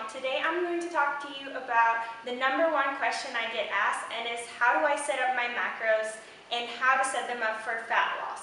channel. Today I'm going to talk to you about the number one question I get asked, and is how do I set up my macros and how to set them up for fat loss.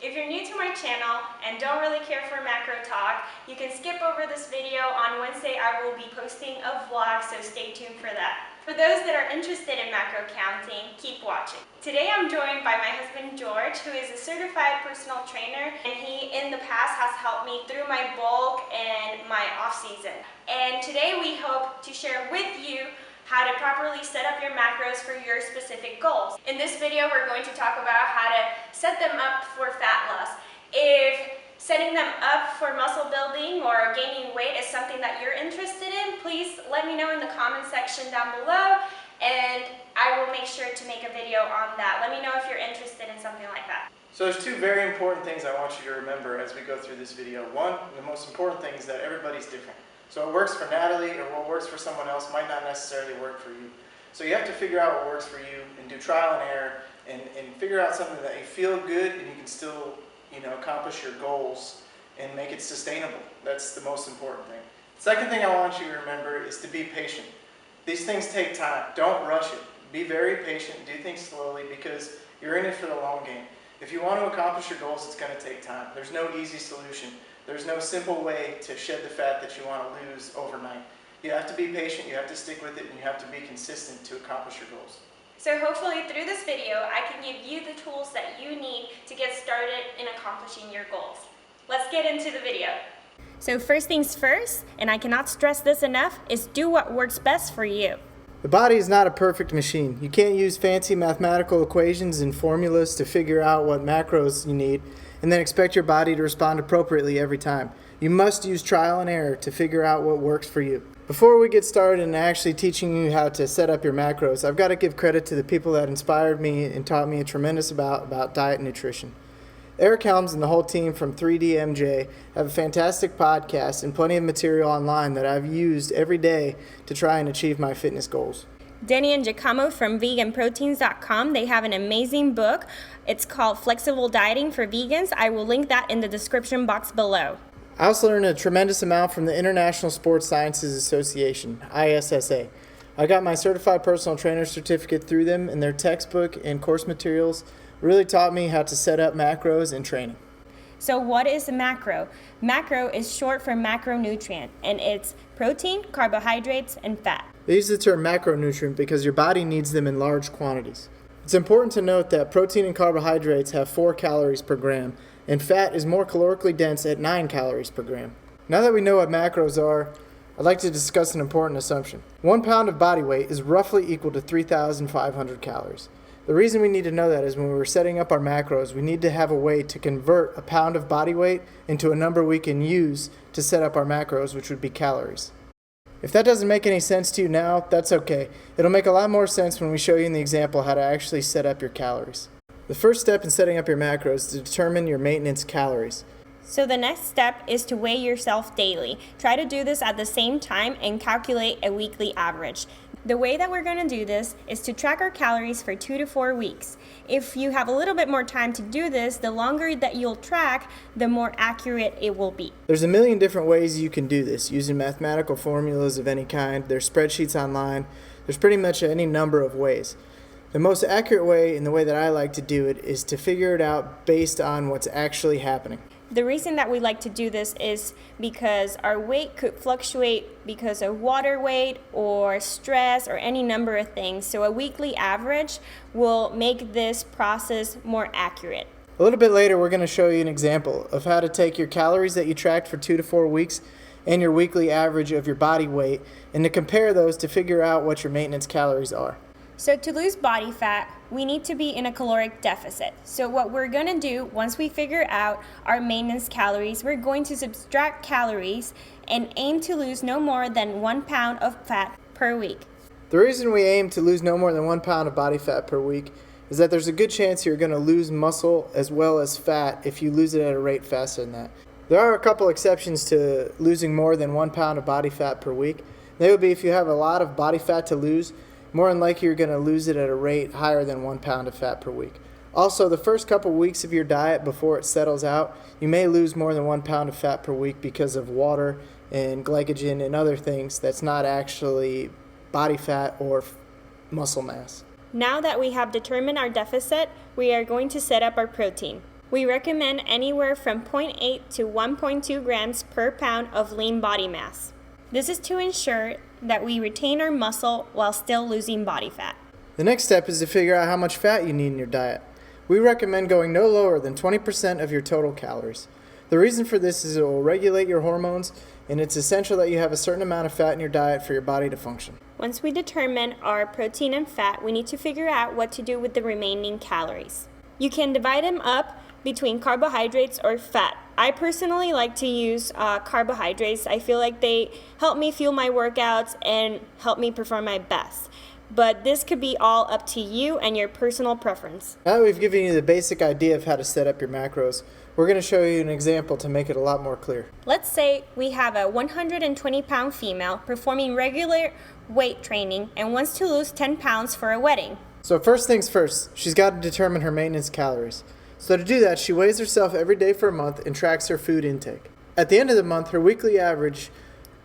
If you're new to my channel and don't really care for macro talk, you can skip over this video. On Wednesday I will be posting a vlog, so stay tuned for that. For those that are interested in macro counting, keep watching. Today I'm joined by my husband George, who is a certified personal trainer, and he in the past has helped me through my bulk and my off season. And today we hope to share with you how to properly set up your macros for your specific goals. In this video we're going to talk about how to set them up for fat loss. If setting them up for muscle building or gaining weight is something that you're interested in, please let me know in the comment section down below, and I will make sure to make a video on that. Let me know if you're interested in something like that. So there's two very important things I want you to remember as we go through this video. One, the most important thing is that everybody's different. So what works for Natalie or what works for someone else might not necessarily work for you. So you have to figure out what works for you and do trial and error and figure out something that you feel good and you can still accomplish your goals and make it sustainable. That's the most important thing. The second thing I want you to remember is to be patient. These things take time. Don't rush it. Be very patient. Do things slowly because you're in it for the long game. If you want to accomplish your goals, it's going to take time. There's no easy solution. There's no simple way to shed the fat that you want to lose overnight. You have to be patient, you have to stick with it, and you have to be consistent to accomplish your goals. So hopefully through this video, I can give you the tools that you need to get started in accomplishing your goals. Let's get into the video. So first things first, and I cannot stress this enough, is do what works best for you. The body is not a perfect machine. You can't use fancy mathematical equations and formulas to figure out what macros you need and then expect your body to respond appropriately every time. You must use trial and error to figure out what works for you. Before we get started in actually teaching you how to set up your macros, I've got to give credit to the people that inspired me and taught me a tremendous amount about diet and nutrition. Eric Helms and the whole team from 3DMJ have a fantastic podcast and plenty of material online that I've used every day to try and achieve my fitness goals. Denny and Giacomo from veganproteins.com, they have an amazing book. It's called Flexible Dieting for Vegans. I will link that in the description box below. I also learned a tremendous amount from the International Sports Sciences Association, ISSA. I got my certified personal trainer certificate through them, and their textbook and course materials really taught me how to set up macros in training. So what is a macro? Macro is short for macronutrient, and it's protein, carbohydrates, and fat. They use the term macronutrient because your body needs them in large quantities. It's important to note that protein and carbohydrates have 4 calories per gram, and fat is more calorically dense at 9 calories per gram. Now that we know what macros are, I'd like to discuss an important assumption. 1 pound of body weight is roughly equal to 3,500 calories. The reason we need to know that is when we're setting up our macros, we need to have a way to convert a pound of body weight into a number we can use to set up our macros, which would be calories. If that doesn't make any sense to you now, that's okay. It'll make a lot more sense when we show you in the example how to actually set up your calories. The first step in setting up your macros is to determine your maintenance calories. So the next step is to weigh yourself daily. Try to do this at the same time and calculate a weekly average. The way that we're going to do this is to track our calories for 2 to 4 weeks. If you have a little bit more time to do this, the longer that you'll track, the more accurate it will be. There's a million different ways you can do this using mathematical formulas of any kind. There's spreadsheets online. There's pretty much any number of ways. The most accurate way, and the way that I like to do it, is to figure it out based on what's actually happening. The reason that we like to do this is because our weight could fluctuate because of water weight or stress or any number of things. So a weekly average will make this process more accurate. A little bit later, we're going to show you an example of how to take your calories that you tracked for 2 to 4 weeks and your weekly average of your body weight and to compare those to figure out what your maintenance calories are. So to lose body fat, we need to be in a caloric deficit. So what we're going to do once we figure out our maintenance calories, we're going to subtract calories and aim to lose no more than 1 pound of fat per week. The reason we aim to lose no more than 1 pound of body fat per week is that there's a good chance you're going to lose muscle as well as fat if you lose it at a rate faster than that. There are a couple exceptions to losing more than 1 pound of body fat per week. They would be if you have a lot of body fat to lose, more than likely you're going to lose it at a rate higher than 1 pound of fat per week. Also, the first couple weeks of your diet before it settles out, you may lose more than 1 pound of fat per week because of water and glycogen and other things that's not actually body fat or muscle mass. Now that we have determined our deficit, we are going to set up our protein. We recommend anywhere from 0.8 to 1.2 grams per pound of lean body mass. This is to ensure that we retain our muscle while still losing body fat. The next step is to figure out how much fat you need in your diet. We recommend going no lower than 20% of your total calories. The reason for this is it will regulate your hormones, and it's essential that you have a certain amount of fat in your diet for your body to function. Once we determine our protein and fat, we need to figure out what to do with the remaining calories. You can divide them up between carbohydrates or fat. I personally like to use carbohydrates. I feel like they help me fuel my workouts and help me perform my best. But this could be all up to you and your personal preference. Now that we've given you the basic idea of how to set up your macros, we're going to show you an example to make it a lot more clear. Let's say we have a 120-pound female performing regular weight training and wants to lose 10 pounds for a wedding. So first things first, she's got to determine her maintenance calories. So to do that, she weighs herself every day for a month and tracks her food intake. At the end of the month, her weekly average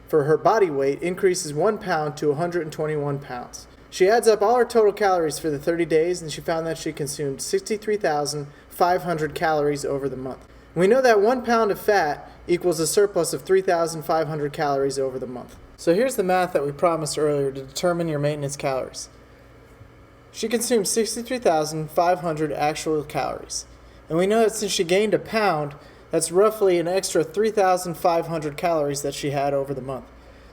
for her body weight increases 1 pound to 121 pounds. She adds up all her total calories for the 30 days, and she found that she consumed 63,500 calories over the month. We know that 1 pound of fat equals a surplus of 3,500 calories over the month. So here's the math that we promised earlier to determine your maintenance calories. She consumed 63,500 actual calories. And we know that since she gained a pound, that's roughly an extra 3,500 calories that she had over the month.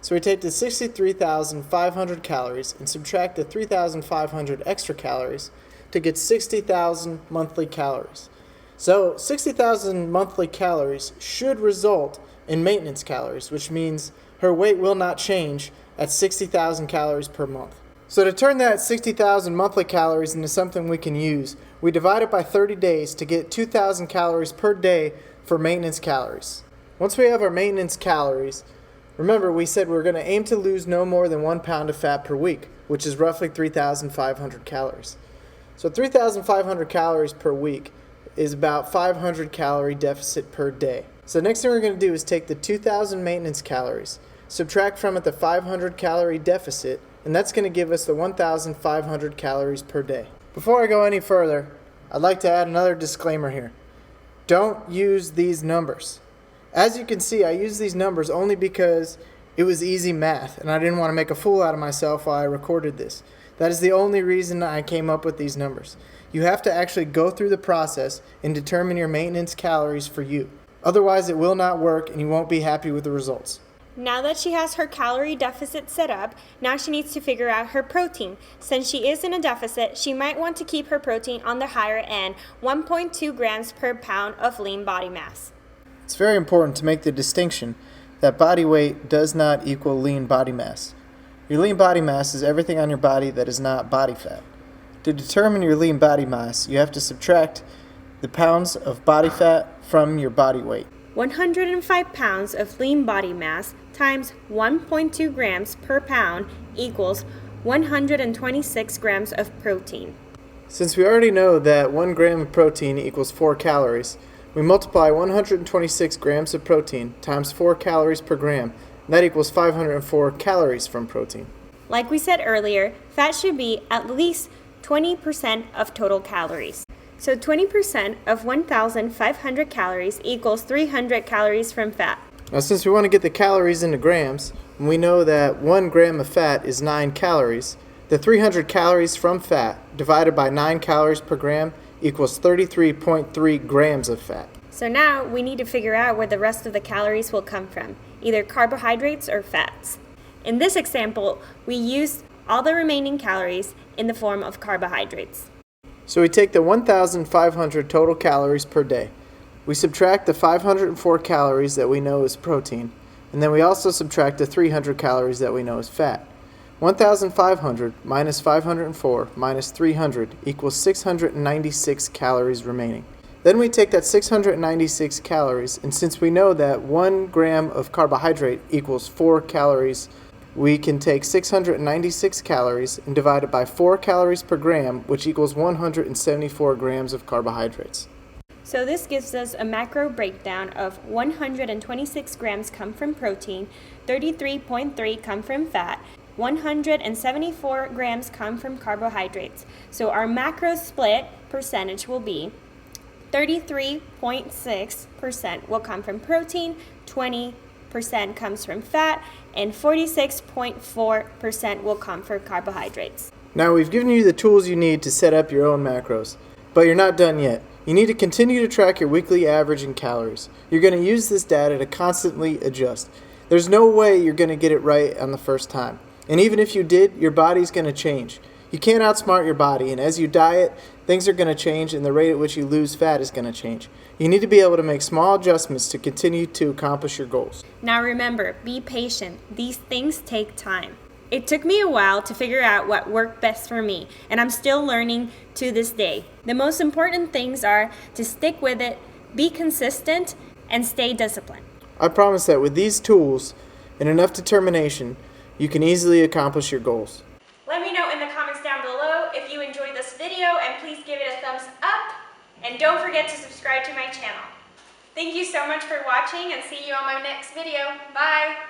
So we take the 63,500 calories and subtract the 3,500 extra calories to get 60,000 monthly calories. So 60,000 monthly calories should result in maintenance calories, which means her weight will not change at 60,000 calories per month. So to turn that 60,000 monthly calories into something we can use, we divide it by 30 days to get 2,000 calories per day for maintenance calories. Once we have our maintenance calories, remember we said we're going to aim to lose no more than 1 pound of fat per week, which is roughly 3,500 calories. So 3,500 calories per week is about 500 calorie deficit per day. So the next thing we're going to do is take the 2,000 maintenance calories, subtract from it the 500 calorie deficit, and that's going to give us the 1,500 calories per day. Before I go any further, I'd like to add another disclaimer here. Don't use these numbers. As you can see, I use these numbers only because it was easy math, and I didn't want to make a fool out of myself while I recorded this. That is the only reason I came up with these numbers. You have to actually go through the process and determine your maintenance calories for you. Otherwise, it will not work, and you won't be happy with the results. Now that she has her calorie deficit set up, now she needs to figure out her protein. Since she is in a deficit, she might want to keep her protein on the higher end, 1.2 grams per pound of lean body mass. It's very important to make the distinction that body weight does not equal lean body mass. Your lean body mass is everything on your body that is not body fat. To determine your lean body mass, you have to subtract the pounds of body fat from your body weight. 105 pounds of lean body mass times 1.2 grams per pound equals 126 grams of protein. Since we already know that 1 gram of protein equals 4 calories, we multiply 126 grams of protein times 4 calories per gram, and that equals 504 calories from protein. Like we said earlier, fat should be at least 20% of total calories. So 20% of 1,500 calories equals 300 calories from fat. Now since we want to get the calories into grams, and we know that 1 gram of fat is 9 calories, the 300 calories from fat divided by 9 calories per gram equals 33.3 grams of fat. So now we need to figure out where the rest of the calories will come from, either carbohydrates or fats. In this example, we used all the remaining calories in the form of carbohydrates. So we take the 1,500 total calories per day. We subtract the 504 calories that we know is protein, and then we also subtract the 300 calories that we know is fat. 1,500 minus 504 minus 300 equals 696 calories remaining. Then we take that 696 calories, and since we know that 1 gram of carbohydrate equals 4 calories, we can take 696 calories and divide it by 4 calories per gram, which equals 174 grams of carbohydrates. So this gives us a macro breakdown of 126 grams come from protein, 33.3 come from fat, 174 grams come from carbohydrates. So our macro split percentage will be 33.6% will come from protein, 20% comes from fat, and 46.4% will come from carbohydrates. Now we've given you the tools you need to set up your own macros, but you're not done yet. You need to continue to track your weekly average in calories. You're going to use this data to constantly adjust. There's no way you're going to get it right on the first time. And even if you did, your body's going to change. You can't outsmart your body, and as you diet, things are going to change and the rate at which you lose fat is going to change. You need to be able to make small adjustments to continue to accomplish your goals. Now remember, be patient. These things take time. It took me a while to figure out what worked best for me, and I'm still learning to this day. The most important things are to stick with it, be consistent, and stay disciplined. I promise that with these tools and enough determination, you can easily accomplish your goals. Let me know in the comments down below if you enjoyed this video, and please give it a thumbs up, and don't forget to subscribe to my channel. Thank you so much for watching, and see you on my next video. Bye!